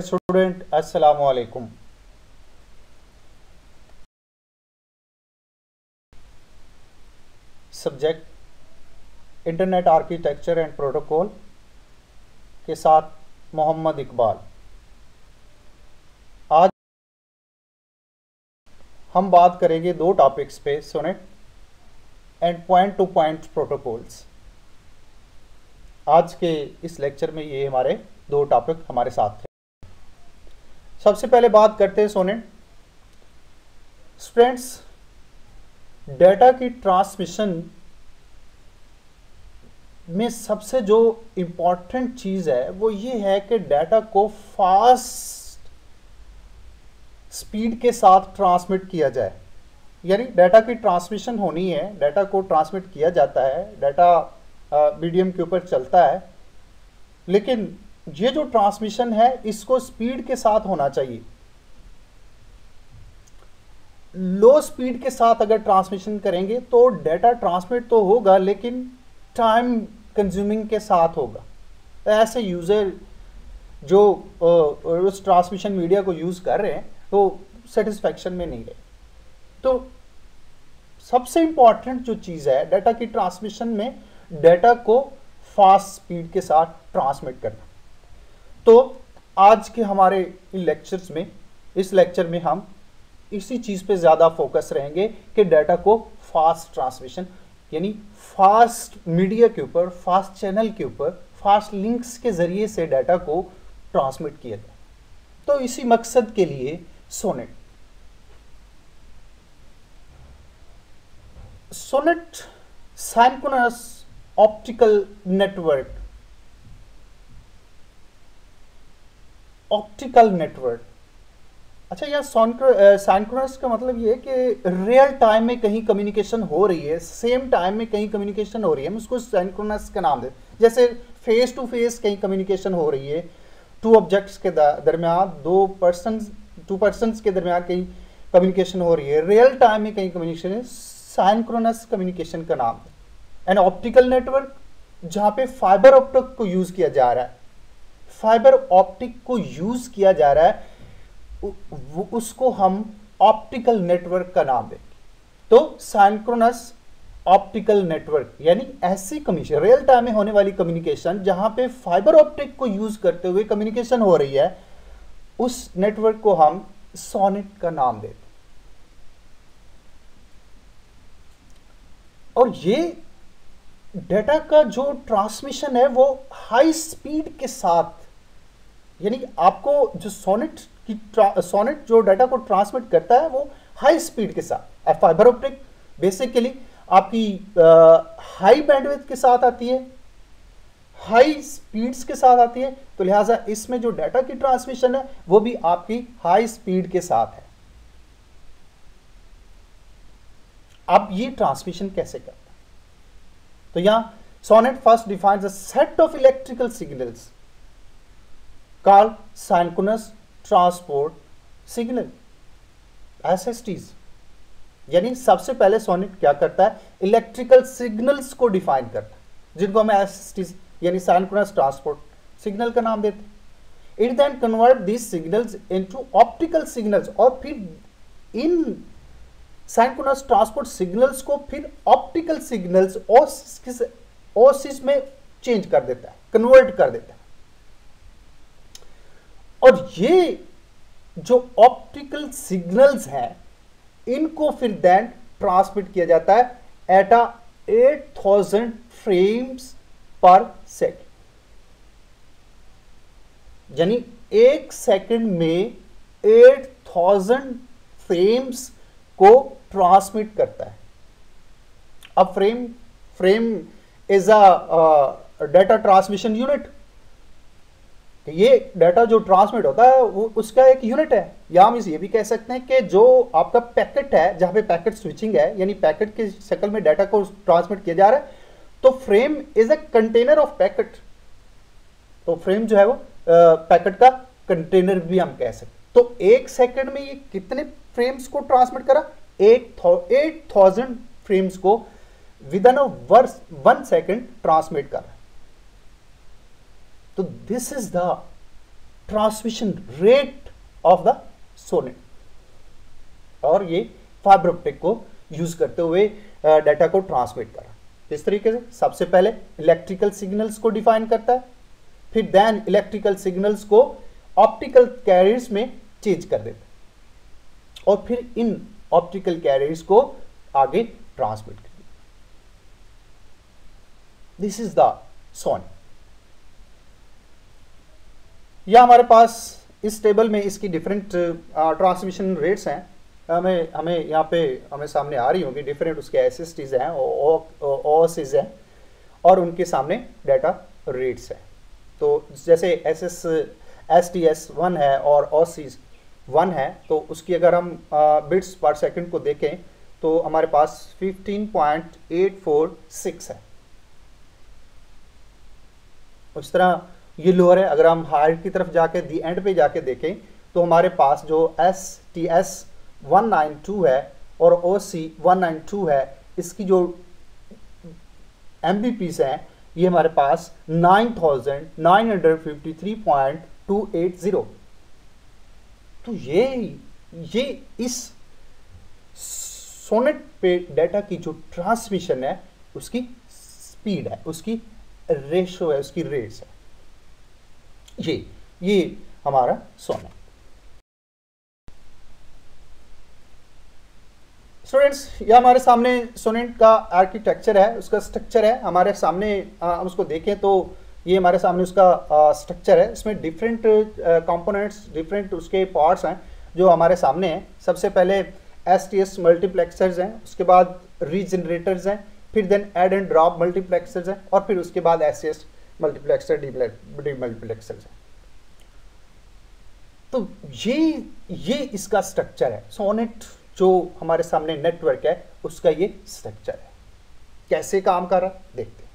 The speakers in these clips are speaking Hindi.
स्टूडेंट अस्सलाम वालेकुम। Subject internet architecture and protocol के साथ मोहम्मद इकबाल। आज हम बात करेंगे दो टॉपिक्स पे, SONET and point to point protocols. आज के इस लेक्चर में ये हमारे दो टॉपिक हमारे साथ थे। सबसे पहले बात करते हैं सोनेट। स्टूडेंट्स, डेटा की ट्रांसमिशन में सबसे जो इम्पोर्टेंट चीज़ है वो ये है कि डाटा को फास्ट स्पीड के साथ ट्रांसमिट किया जाए। यानी डाटा की ट्रांसमिशन होनी है, डाटा को ट्रांसमिट किया जाता है, डाटा मीडियम के ऊपर चलता है, लेकिन ये जो ट्रांसमिशन है इसको स्पीड के साथ होना चाहिए। लो स्पीड के साथ अगर ट्रांसमिशन करेंगे तो डाटा ट्रांसमिट तो होगा लेकिन टाइम कंज्यूमिंग के साथ होगा। तो ऐसे यूज़र जो उस ट्रांसमिशन मीडिया को यूज़ कर रहे हैं तो सेटिस्फैक्शन में नहीं रहे। तो सबसे इंपॉर्टेंट जो चीज़ है डाटा की ट्रांसमिशन में, डाटा को फास्ट स्पीड के साथ ट्रांसमिट करना। तो आज के हमारे इन लेक्चर्स में, इस लेक्चर में हम इसी चीज़ पे ज़्यादा फोकस रहेंगे कि डाटा को फास्ट ट्रांसमिशन यानी फास्ट मीडिया के ऊपर, फास्ट चैनल के ऊपर, फास्ट लिंक्स के ज़रिए से डाटा को ट्रांसमिट किया जाए। तो इसी मकसद के लिए सोनेट सिंक्रोनस ऑप्टिकल नेटवर्क अच्छा, यह सिंक्रोनस का मतलब ये है कि रियल टाइम में कहीं कम्युनिकेशन हो रही है, सेम टाइम में कहीं कम्युनिकेशन हो रही है, हम उसको सिंक्रोनस का नाम देते हैं। जैसे फेस टू फेस कहीं कम्युनिकेशन हो रही है, टू ऑब्जेक्ट्स के दरमियान, टू पर्सन्स के दरमियान कहीं कम्युनिकेशन हो रही है, रियल टाइम में कहीं कम्युनिकेशन है, सिंक्रोनस कम्युनिकेशन का नाम है। एंड ऑप्टिकल नेटवर्क जहाँ पे फाइबर ऑप्टिक को यूज़ किया जा रहा है, फाइबर ऑप्टिक को यूज़ किया जा रहा है, उसको हम ऑप्टिकल नेटवर्क का नाम देंगे। तो सिंक्रोनस ऑप्टिकल नेटवर्क यानी ऐसी कम्युनिकेशन, रियल टाइम में होने वाली कम्युनिकेशन जहां पे फाइबर ऑप्टिक को यूज करते हुए कम्युनिकेशन हो रही है, उस नेटवर्क को हम सोनेट का नाम देते हैं। और ये डाटा का जो ट्रांसमिशन है वो हाई स्पीड के साथ, यानी आपको जो सोनेट जो डाटा को ट्रांसमिट करता है वो हाई स्पीड के साथ। फाइबर ऑप्टिक बेसिकली आपकी हाई बैंडविड्थ के साथ आती है, हाई स्पीड्स के साथ आती है, तो लिहाजा इसमें जो डाटा की ट्रांसमिशन है वो भी आपकी हाई स्पीड के साथ है। अब ये ट्रांसमिशन कैसे करता है? तो यहां SONET first defines a set of electrical signals called synchronous transport signal, SSTs. यानी सबसे पहले सोनेट क्या करता है, इलेक्ट्रिकल सिग्नल्स को डिफाइन करता है, जिनको हम एसएसटीज यानी सिंक्रोनस ट्रांसपोर्ट सिग्नल का नाम देते हैं। It then convert this signals into optical signals, और फिर इन सिंक्रोनस ट्रांसपोर्ट सिग्नल्स को फिर ऑप्टिकल सिग्नल्स ओसिस में चेंज कर देता है, कन्वर्ट कर देता है। और ये जो ऑप्टिकल सिग्नल्स हैं इनको फिर देन ट्रांसमिट किया जाता है एट 8000 फ्रेम्स पर सेकेंड, यानी एक सेकंड में 8000 फ्रेम्स को ट्रांसमिट करता है। अब frame is a data transmission unit. ये डाटा जो ट्रांसमिट होता है वो उसका एक यूनिट है, या हम इसे ये भी कह सकते हैं कि जो आपका पैकेट है, जहां पे पैकेट स्विचिंग है, यानी पैकेट की शक्ल में डाटा को ट्रांसमिट किया जा रहा है, तो frame is a container of packet. तो फ्रेम जो है वो पैकेट का कंटेनर भी हम कह सकते। तो एक सेकंड में ये कितने फ्रेम्स को ट्रांसमिट करा, 8000 फ्रेम्स को विद इन 1 सेकंड ट्रांसमिट कर रहा है। तो this is the transmission rate of the SONET, और ये फाइबर ऑप्टिक को यूज करते हुए डाटा को ट्रांसमिट करा। इस तरीके से सबसे पहले इलेक्ट्रिकल सिग्नल्स को डिफाइन करता है, फिर देन इलेक्ट्रिकल सिग्नल्स को ऑप्टिकल कैरियर्स में चेंज कर देता है, और फिर इन ऑप्टिकल कैरियर्स को आगे ट्रांसमिट कर देता है। This is the SONET. यह हमारे पास इस टेबल में इसकी डिफरेंट ट्रांसमिशन रेट्स हैं। हमें यहाँ पे हमें सामने आ रही होंगी, डिफरेंट उसके एसएसटीज हैं, ओएससीज हैं, और उनके सामने डाटा रेट्स हैं। तो जैसे एसटीएस 1 है और ओएससीज 1 है, तो उसकी अगर हम बिट्स पर सेकंड को देखें तो हमारे पास 15.846 है। उस तरह ये लोअर है। अगर हम हायर की तरफ जाके दी एंड पे जाके देखें तो हमारे पास जो STS 192 है और OC 192 है, इसकी जो MBPs हैं ये हमारे पास 9953.280। तो ये इस सोनेट पे डाटा की जो ट्रांसमिशन है उसकी स्पीड है, उसकी रेशो है, उसकी रेट्स है। ये हमारा सोनेट। स्टूडेंट्स, ये हमारे सामने सोनेट का आर्किटेक्चर है, उसका स्ट्रक्चर है हमारे सामने। हम उसको देखें तो ये हमारे सामने उसका स्ट्रक्चर है। इसमें डिफरेंट कंपोनेंट्स, डिफरेंट उसके पार्ट्स हैं जो हमारे सामने हैं। सबसे पहले STS मल्टीप्लेक्सर्स हैं, उसके बाद रीजनरेटर्स हैं, फिर then add and drop multiplexers हैं, और फिर उसके बाद SCS मल्टीप्लेक्सर डीमल्टीप्लेक्सर्स हैं। तो ये इसका स्ट्रक्चर है। सोनेट जो हमारे सामने नेटवर्क है उसका ये स्ट्रक्चर है। कैसे काम कर रहा है देखते हैं।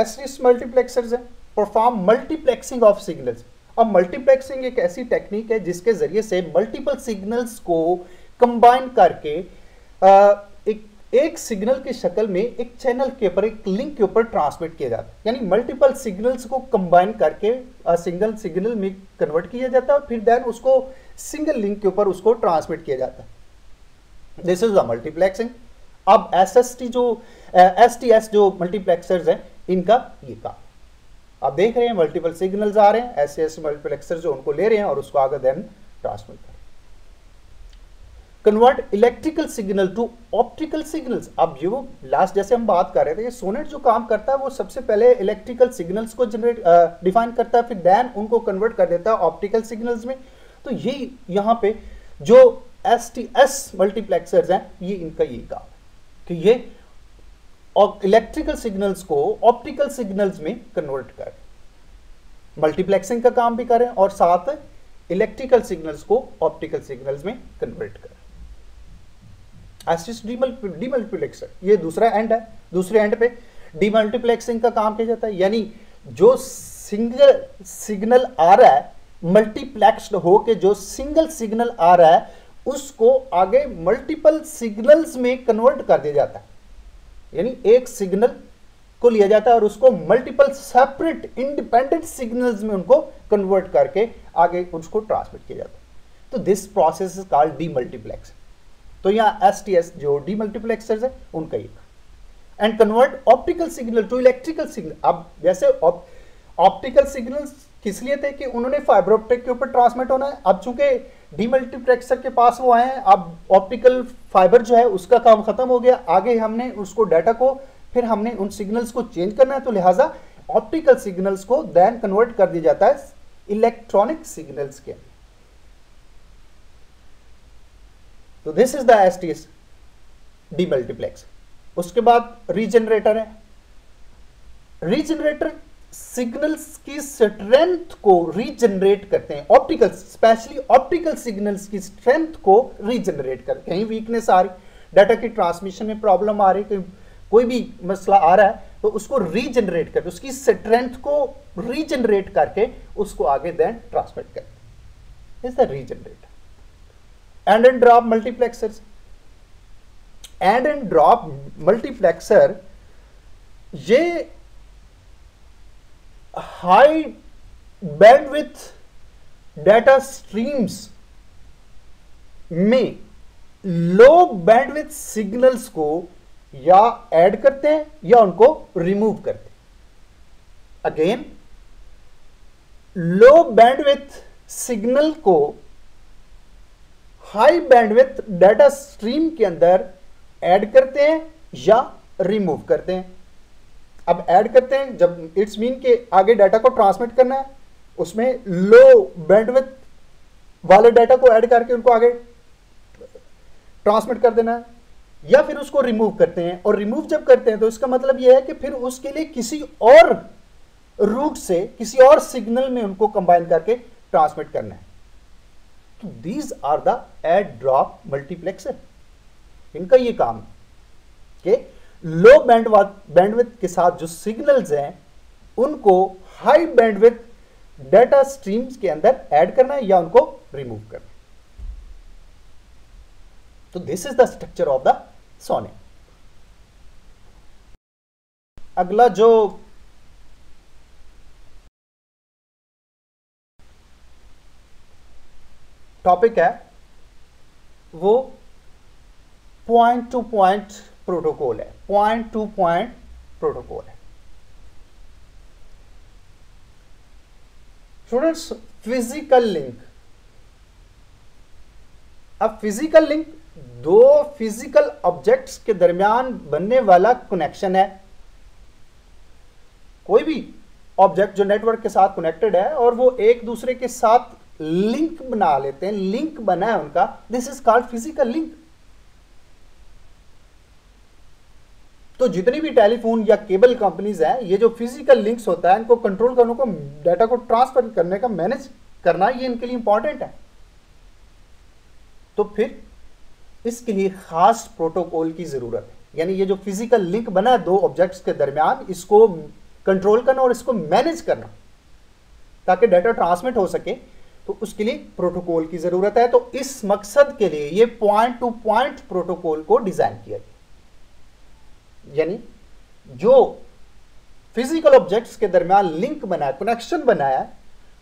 STS मल्टीप्लेक्सर्स है, परफॉर्म मल्टीप्लेक्सिंग ऑफ सिग्नल्स। अब मल्टीप्लेक्सिंग एक ऐसी टेक्निक है जिसके जरिए से मल्टीपल सिग्नल्स को कंबाइन करके एक सिग्नल की शक्ल में एक चैनल के ऊपर, एक लिंक के ऊपर ट्रांसमिट किया जाता है। यानी मल्टीपल सिग्नल्स को कंबाइन करके सिंगल सिग्नल में कन्वर्ट किया जाता है, और फिर देन उसको सिंगल लिंक के ऊपर उसको ट्रांसमिट किया जाता है। This is the multiplexing. अब STS जो मल्टीप्लेक्सर्स हैं इनका ये काम। आप देख रहे हैं मल्टीपल सिग्नल्स आ रहे हैं, STS मल्टीप्लेक्सर जो उनको ले रहे हैं और उसको आगे देन ट्रांसमिट कर convert electrical signal to optical signals. अब ये वो लास्ट जैसे हम बात कर रहे थे, ये सोनेट जो काम करता है वो सबसे पहले इलेक्ट्रिकल सिग्नल्स को डिफाइन करता है, फिर देन उनको कन्वर्ट कर देता है ऑप्टिकल सिग्नल्स में। तो ये यहाँ पे जो STS मल्टीप्लेक्सर्स हैं ये इनका यही काम है कि ये इलेक्ट्रिकल सिग्नल्स को ऑप्टिकल सिग्नल्स में कन्वर्ट करें, मल्टीप्लेक्सिंग का काम भी करें और साथ इलेक्ट्रिकल सिग्नल्स को ऑप्टिकल सिग्नल्स में कन्वर्ट करें। STS डीमल्टीप्लेक्सर ये दूसरा एंड है। दूसरे एंड पे डीमल्टीप्लेक्सिंग का काम किया जाता है, यानी जो सिंगल सिग्नल आ रहा है मल्टीप्लेक्स्ड होके जो सिंगल सिग्नल आ रहा है उसको आगे मल्टीपल सिग्नल्स में कन्वर्ट कर दिया जाता है। यानी एक सिग्नल को लिया जाता है और उसको मल्टीपल सेपरेट इंडिपेंडेंट सिग्नल्स में उनको कन्वर्ट करके आगे उसको ट्रांसमिट किया जाता है। तो this process is called demultiplex. तो यहाँ STS जो डीमल्टीप्लेक्सर्स है उनका ही and convert optical signal to electrical signal. अब जैसे ऑप्टिकल सिग्नल्स किस लिए थे कि उन्होंने फाइबर ऑप्टिक के ऊपर ट्रांसमिट होना है। अब चूंकि डीमल्टीप्लेक्सर के पास वो आए हैं, अब ऑप्टिकल फाइबर जो है उसका काम खत्म हो गया, आगे हमने उसको डाटा को फिर हमने उन सिग्नल्स को चेंज करना है, तो लिहाजा ऑप्टिकल सिग्नल्स को देन कन्वर्ट कर दिया जाता है इलेक्ट्रॉनिक सिग्नल्स के। तो दिस इज द STS डीमल्टीप्लेक्स। उसके बाद रीजनरेटर है। रीजनरेटर सिग्नल्स की स्ट्रेंथ को रीजनरेट करते हैं, ऑप्टिकल स्पेशली ऑप्टिकल सिग्नल्स की स्ट्रेंथ को रीजनरेट करते हैं। कहीं वीकनेस आ रही, डाटा की ट्रांसमिशन में प्रॉब्लम आ रही, कोई भी मसला आ रहा है तो उसको रीजनरेट करके उसकी स्ट्रेंथ को रीजनरेट करके उसको आगे देन ट्रांसमिट करते हैं। Is the regenerator. And drop multiplexers. And drop multiplexer ये हाई बैंडविड्थ डाटा स्ट्रीम्स में लो बैंडविड्थ सिग्नल्स को या ऐड करते हैं या उनको रिमूव करते हैं। अगेन, लो बैंडविड्थ सिग्नल को हाई बैंडविड्थ डाटा स्ट्रीम के अंदर ऐड करते हैं या रिमूव करते हैं। अब ऐड करते हैं जब इट्स मीन के आगे डाटा को ट्रांसमिट करना है, उसमें लो बैंडविड्थ वाले डाटा को ऐड करके उनको आगे ट्रांसमिट कर देना है, या फिर उसको रिमूव करते हैं। और रिमूव जब करते हैं तो इसका मतलब यह है कि फिर उसके लिए किसी और रूट से किसी और सिग्नल में उनको कंबाइन करके ट्रांसमिट करना है। तो these are the add drop multiplexer. इनका ये काम कि लो बैंडविड्थ के साथ जो सिग्नल्स हैं उनको हाई बैंडविड्थ डाटा स्ट्रीम्स के अंदर ऐड करना है या उनको रिमूव करना है। तो this is the structure of the SONET. अगला जो टॉपिक है वो पॉइंट टू पॉइंट प्रोटोकॉल है। पॉइंट टू पॉइंट प्रोटोकॉल है स्टूडेंट्स। फिजिकल लिंक, अब फिजिकल लिंक दो फिजिकल ऑब्जेक्ट्स के दरमियान बनने वाला कनेक्शन है। कोई भी ऑब्जेक्ट जो नेटवर्क के साथ कनेक्टेड है और वो एक दूसरे के साथ लिंक बना लेते हैं, लिंक बना है उनका, this is called physical link. तो जितनी भी टेलीफोन या केबल कंपनीज हैं, ये जो फिजिकल लिंक्स होता है इनको कंट्रोल करने को, डाटा को ट्रांसफर करने का, मैनेज करना, ये इनके लिए इंपॉर्टेंट है। तो फिर इसके लिए खास प्रोटोकॉल की जरूरत है। यानी ये जो फिजिकल लिंक बना दो ऑब्जेक्ट्स के दरमियान, इसको कंट्रोल करना और इसको मैनेज करना ताकि डाटा ट्रांसमिट हो सके, तो उसके लिए प्रोटोकॉल की जरूरत है। तो इस मकसद के लिए ये पॉइंट टू पॉइंट प्रोटोकॉल को डिजाइन किया गया। यानी जो फिजिकल ऑब्जेक्ट्स के दरमियान लिंक बनाया, कनेक्शन बनाया,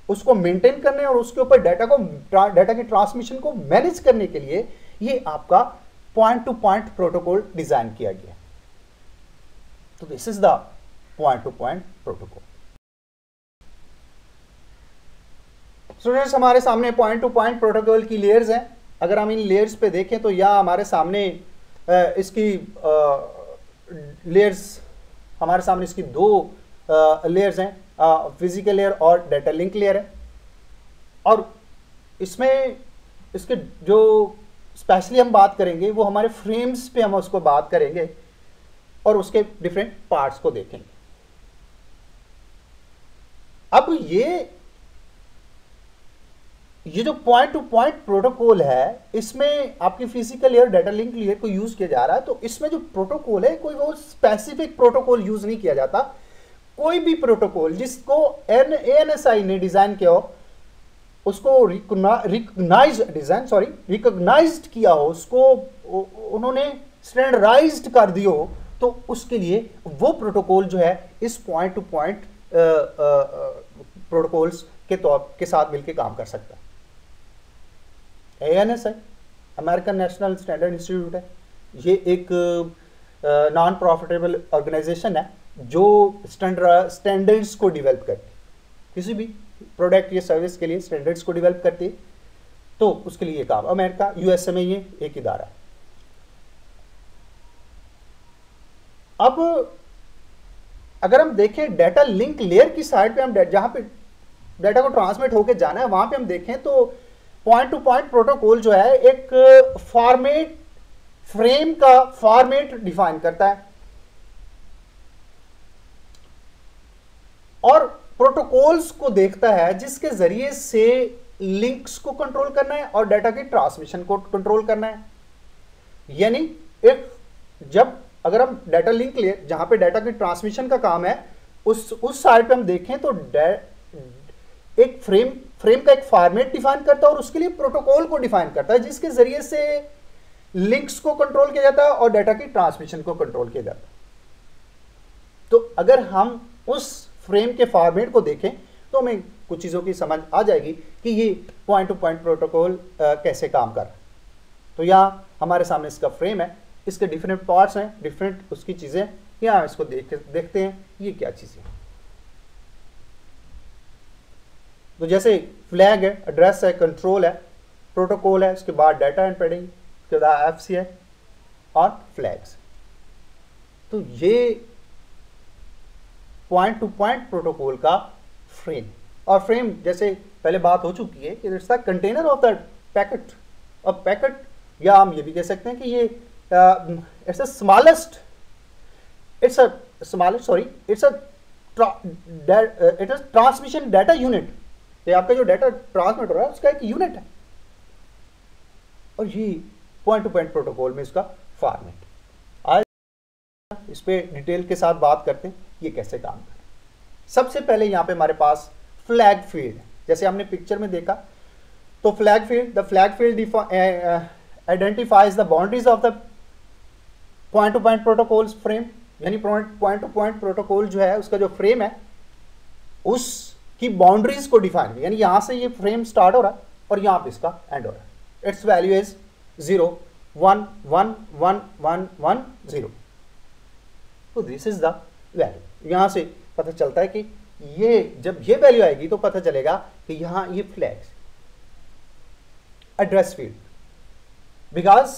उसको मेंटेन करने और उसके ऊपर डाटा की ट्रांसमिशन को मैनेज करने के लिए ये आपका point to point protocol design किया गया। तो this is the point to point protocol. Students, हमारे सामने पॉइंट टू पॉइंट प्रोटोकॉल की लेयर्स हैं। अगर हम इन लेयर्स पे देखें तो यह हमारे सामने इसकी लेयर्स, हमारे सामने इसकी दो लेयर्स हैं, फिजिकल लेयर और डाटा लिंक लेयर है। और इसमें इसके जो स्पेशली हम बात करेंगे वो हमारे फ्रेम्स पे हम उसको बात करेंगे और उसके डिफरेंट पार्ट्स को देखेंगे। अब ये जो पॉइंट टू पॉइंट प्रोटोकॉल है, इसमें आपकी physical layer, data link layer को यूज किया जा रहा है। तो इसमें जो प्रोटोकॉल है, कोई वो स्पेसिफिक प्रोटोकॉल यूज नहीं किया जाता। कोई भी प्रोटोकॉल जिसको ANSI ने डिजाइन किया हो, उसको रिकॉग्नाइज्ड किया हो, उसको उन्होंने स्टैंडर्डाइज्ड कर दिया हो, तो उसके लिए वो प्रोटोकॉल जो है इस पॉइंट टू पॉइंट प्रोटोकॉल्स के साथ मिलकर काम कर सकता है। ANSI American national standard institute है। ये एक नॉन प्रॉफिटेबल ऑर्गेनाइजेशन है जो स्टैंडर्ड्स को डेवलप करती है। किसी भी प्रोडक्ट या सर्विस के लिए स्टैंडर्ड्स को डेवलप करती है, तो उसके लिए काम अमेरिका, USA में ये एक इदारा है। अब अगर हम देखें डाटा लिंक लेयर की साइड पे, हम जहां पे डाटा को ट्रांसमिट होकर जाना है वहां पे हम देखें तो पॉइंट टू पॉइंट प्रोटोकॉल जो है एक फॉर्मेट, फ्रेम का फॉर्मेट डिफाइन करता है और प्रोटोकॉल्स को देखता है जिसके जरिए से लिंक्स को कंट्रोल करना है और डाटा की ट्रांसमिशन को कंट्रोल करना है। यानी अगर हम डाटा लिंक ले, जहां पे डाटा की ट्रांसमिशन का काम है, उस साइड पे हम देखें तो एक फ्रेम का एक फॉर्मेट डिफाइन करता है और उसके लिए प्रोटोकॉल को डिफाइन करता है जिसके जरिए से लिंक्स को कंट्रोल किया जाता है और डाटा की ट्रांसमिशन को कंट्रोल किया जाता है। तो अगर हम उस फ्रेम के फॉर्मेट को देखें तो हमें कुछ चीज़ों की समझ आ जाएगी कि ये पॉइंट टू पॉइंट प्रोटोकॉल कैसे काम कर रहा है। तो यहाँ हमारे सामने इसका फ्रेम है, इसके डिफरेंट पार्ट्स हैं, डिफरेंट उसकी चीज़ें, यहाँ इसको देखते हैं ये क्या चीज़ें। तो जैसे फ्लैग है, एड्रेस है, कंट्रोल है, प्रोटोकॉल है, उसके बाद डाटा एम्बेडिंग, उसके बाद एफसी है और फ्लैग्स। तो ये पॉइंट टू पॉइंट प्रोटोकॉल का फ्रेम। और फ्रेम जैसे पहले बात हो चुकी है कि it's the container of the packet. और पैकेट या हम ये भी कह सकते हैं कि ये it's a smallest transmission data unit. ये आपका जो डाटा ट्रांसमिट हो रहा है उसका एक यूनिट है, और ये पॉइंट टू पॉइंट प्रोटोकॉल में इसका फॉर्मेट। आज इस पे डिटेल के साथ बात करते हैं ये कैसे काम कर रहा है। सबसे पहले यहाँ पे हमारे पास फ्लैग फील्ड है, जैसे हमने पिक्चर में देखा। तो flag field identifies the boundaries of the point to point protocol frame, यानी पॉइंट टू पॉइंट प्रोटोकॉल जो है उसका जो फ्रेम है उसकी बाउंड्रीज को डिफाइन, यानी यहां से ये फ्रेम स्टार्ट हो रहा है और यहां पे इसका एंड हो रहा है। It's value is 0 1 1 1 1 1 0। तो दिस इज द वैल्यू। यहां से पता चलता है कि ये जब ये वैल्यू आएगी तो पता चलेगा कि यहां ये flags address field, because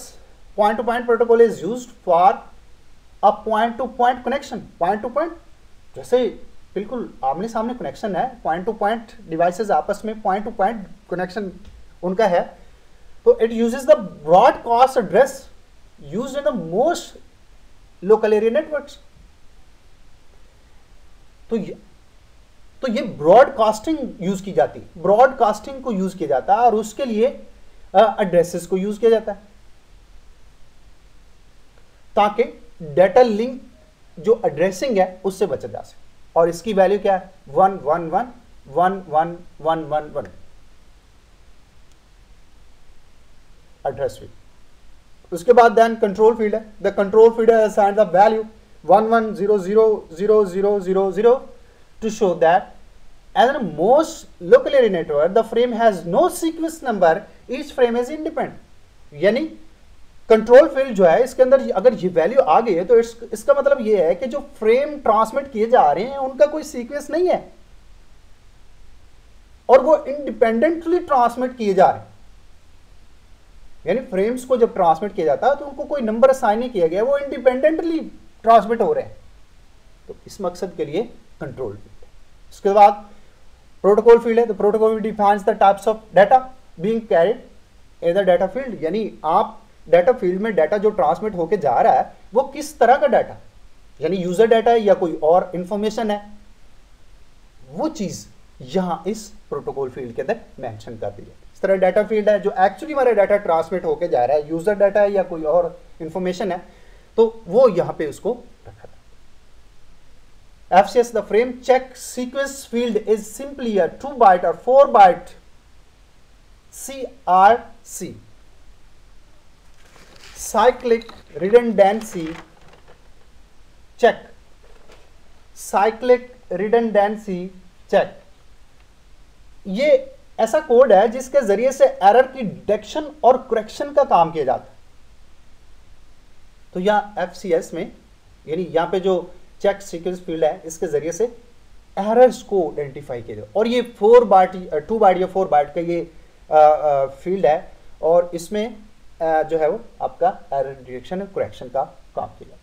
point to point protocol is used for a point to point connection. Point to point जैसे बिल्कुल आमने सामने कनेक्शन है, पॉइंट टू पॉइंट डिवाइसेस आपस में पॉइंट टू पॉइंट कनेक्शन उनका है। तो it uses the broadcast address used in the most local area networks. तो ये ब्रॉडकास्टिंग यूज की जाती है, ब्रॉडकास्टिंग को यूज किया जाता है और उसके लिए एड्रेसेस को यूज किया जाता है ताकि डाटा लिंक जो एड्रेसिंग है उससे बचा जा सके। और इसकी वैल्यू क्या है 1 1 1 1 1 1 1 1 एड्रेस फील्ड। उसके बाद देन कंट्रोल फील्ड है। The control field assign the value 1 1 0 0 0 0 0 0 to show that as a most local area network the frame has no sequence number, each frame is independent। यानी कंट्रोल फील्ड जो है इसके अंदर अगर ये वैल्यू आ गई है तो इसका मतलब ये है कि जो फ्रेम ट्रांसमिट किए जा रहे हैं उनका कोई सीक्वेंस नहीं है और वो इंडिपेंडेंटली ट्रांसमिट किए जा रहे हैं। यानी फ्रेम्स को जब ट्रांसमिट किया जाता है तो उनको कोई नंबर असाइन नहीं किया गया, वो इंडिपेंडेंटली ट्रांसमिट हो रहे हैं। तो इस मकसद के लिए कंट्रोल फील्ड। उसके बाद प्रोटोकॉल फील्ड है। तो protocol defines the types of data being carried in the data field, यानी आप डाटा फील्ड में डाटा जो ट्रांसमिट होके जा रहा है वो किस तरह का डाटा, यानी यूजर डाटा है या कोई और इंफॉर्मेशन है, वो चीज यहां इस प्रोटोकॉल फील्ड के अंदर मेंशन कर दी है। इस तरह डाटा फील्ड है जो एक्चुअली हमारा डाटा ट्रांसमिट होके जा रहा है, यूजर डाटा है या कोई और इंफॉर्मेशन है, तो वो यहां पे उसको रखा था। FCS, the frame check sequence field is simply a 2 byte or 4 byte CRC, cyclic redundancy check, cyclic redundancy check। ये ऐसा कोड है जिसके जरिए से एरर की डिटेक्शन और करेक्शन का काम किया जाता है। तो यहां FCS में यानी यहां पे जो चेक सीक्वेंस फील्ड है इसके जरिए से एरर्स को आइडेंटिफाई किया जाए। और ये 2 बाइट या 4 बाइट का ये फील्ड है और इसमें जो है वो आपका एरर डिटेक्शन और करेक्शन का काम किया जाता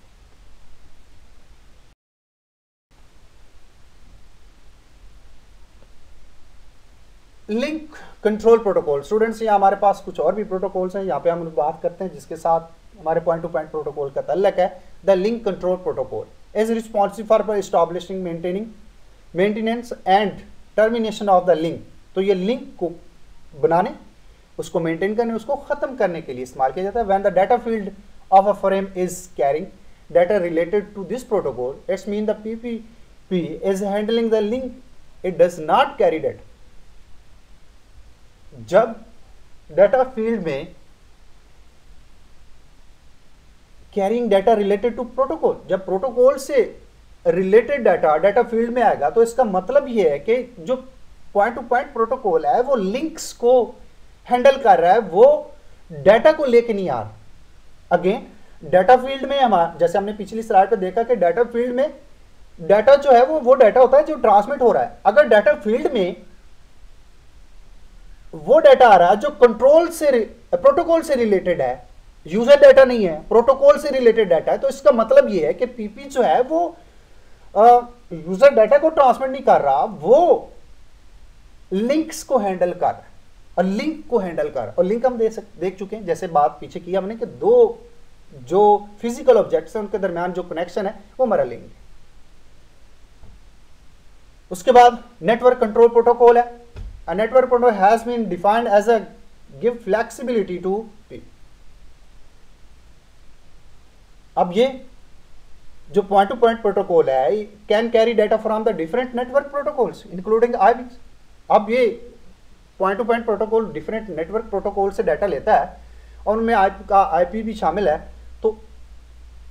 है। Link control protocol. स्टूडेंट्स यहाँ हमारे पास कुछ और भी प्रोटोकॉल्स हैं, यहाँ पे हम बात करते हैं जिसके साथ हमारे पॉइंट टू पॉइंट प्रोटोकॉल का ताल्लुक है। The link control protocol is responsible for establishing, maintenance and termination of the link। तो ये लिंक को बनाने, उसको मेंटेन करने, उसको खत्म करने के लिए इस्तेमाल किया जाता है। when the data field of a frame is carrying data related to this protocol, it means the PPP is handling the link, it does not carry data। जब डाटा फील्ड में carrying data related to protocol, जब प्रोटोकॉल से रिलेटेड डाटा फील्ड में आएगा तो इसका मतलब यह है कि जो पॉइंट टू पॉइंट प्रोटोकॉल है वो लिंक्स को हैंडल कर रहा है, वो डाटा को लेके नहीं आ रहा। अगेन डाटा फील्ड में हमारा, जैसे हमने पिछली स्लाइड पे देखा कि डाटा फील्ड में डाटा जो है वो डाटा होता है जो ट्रांसमिट हो रहा है। अगर डाटा फील्ड में वो डाटा आ रहा है जो कंट्रोल से प्रोटोकॉल से रिलेटेड है, यूजर डाटा नहीं है, प्रोटोकॉल से रिलेटेड डाटा है, तो इसका मतलब ये है कि पीपी जो है वो यूजर डाटा को ट्रांसमिट नहीं कर रहा, वो लिंक्स को हैंडल कर रहा है और लिंक को हैंडल कर रहा है। और लिंक हम देख चुके हैं, जैसे बात पीछे की हमने कि दो जो फिजिकल ऑब्जेक्ट्स हैं उनके दरमियान जो कनेक्शन है वो हमारा लिंक है। उसके बाद नेटवर्क कंट्रोल प्रोटोकॉल है। A network protocol has been defined as a give flexibility to people. अब ये जो पॉइंट टू पॉइंट प्रोटोकॉल है can carry data from the different network protocols including IP. अब ये point to point protocol different network protocol से डाटा लेता है और उनमें आईपी भी शामिल है। तो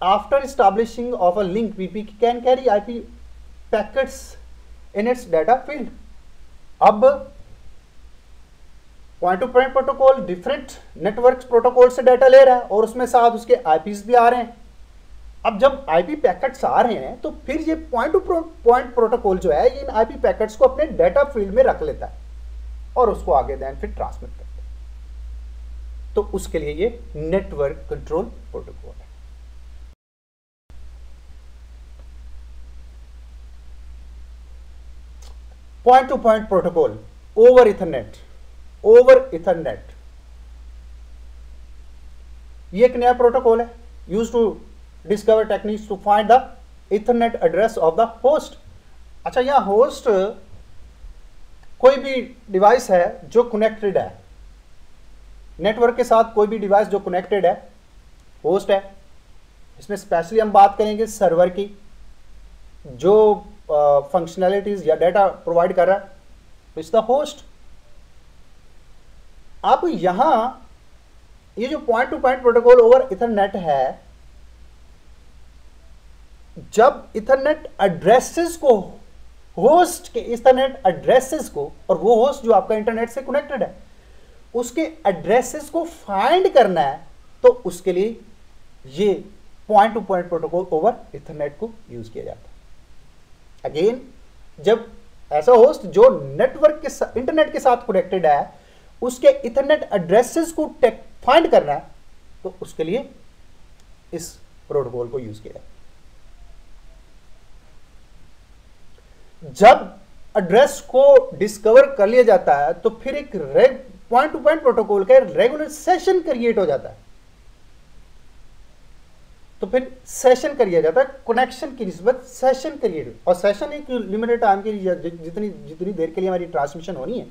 after establishing of a link PP can carry IP packets in its data field. अब point to point protocol different network protocol से डाटा ले रहा है और उसमें साथ उसके आईपीस भी आ रहे हैं। अब जब आईपी पैकेट्स आ रहे हैं तो फिर ये पॉइंट टू पॉइंट प्रोटोकॉल जो है ये इन आईपी पैकेट्स को अपने डाटा फील्ड में रख लेता है और उसको आगे देन फिर ट्रांसमिट करता है। तो उसके लिए ये नेटवर्क कंट्रोल प्रोटोकॉल है। Point to point protocol over Ethernet. Over Ethernet ये एक नया प्रोटोकॉल है use to discover techniques to find the Ethernet address of the host. अच्छा, यहां होस्ट कोई भी डिवाइस है जो कनेक्टेड है नेटवर्क के साथ, कोई भी डिवाइस जो कनेक्टेड है होस्ट है। इसमें स्पेशली हम बात करेंगे सर्वर की जो फंक्शनैलिटीज या डाटा प्रोवाइड कर रहा है, तो इट्स द होस्ट। अब यहां ये जो point to point protocol over Ethernet है, जब इथरनेट एड्रेसेस को होस्ट के इथरनेट एड्रेसेस को, और वो होस्ट जो आपका इंटरनेट से कनेक्टेड है उसके एड्रेसेस को फाइंड करना है, तो उसके लिए ये point to point protocol over Ethernet को यूज किया जाता है। अगेन, जब ऐसा होस्ट जो नेटवर्क के इंटरनेट के साथ कनेक्टेड है उसके इथरनेट एड्रेसेस को फाइंड करना है, तो उसके लिए इस प्रोटोकॉल को यूज किया जाता है। जब एड्रेस को डिस्कवर कर लिया जाता है तो फिर एक पॉइंट टू पॉइंट प्रोटोकॉल का रेगुलर सेशन क्रिएट हो जाता है। तो फिर सेशन क्रिएट जाता है, कनेक्शन की निस्बत सेशन क्रिएट, और सेशन एक लिमिटेड टाइम के लिए, जितनी देर के लिए हमारी ट्रांसमिशन होनी है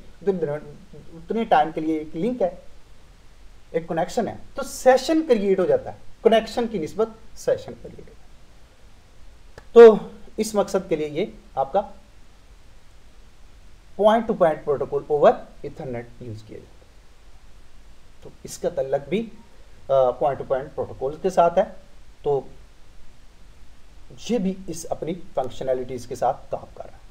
उतने टाइम के लिए एक लिंक है, एक कनेक्शन है, तो सेशन क्रिएट हो जाता है, कनेक्शन की निस्बत सेशन क्रिएट हो जाता है। तो इस मकसद के लिए ये आपका point to point protocol over Ethernet use किया जाता है। तो इसका तल्लक भी पॉइंट टू पॉइंट प्रोटोकॉल के साथ है, तो ये भी इस अपनी फंक्शनैलिटीज के साथ काम कर रहा है।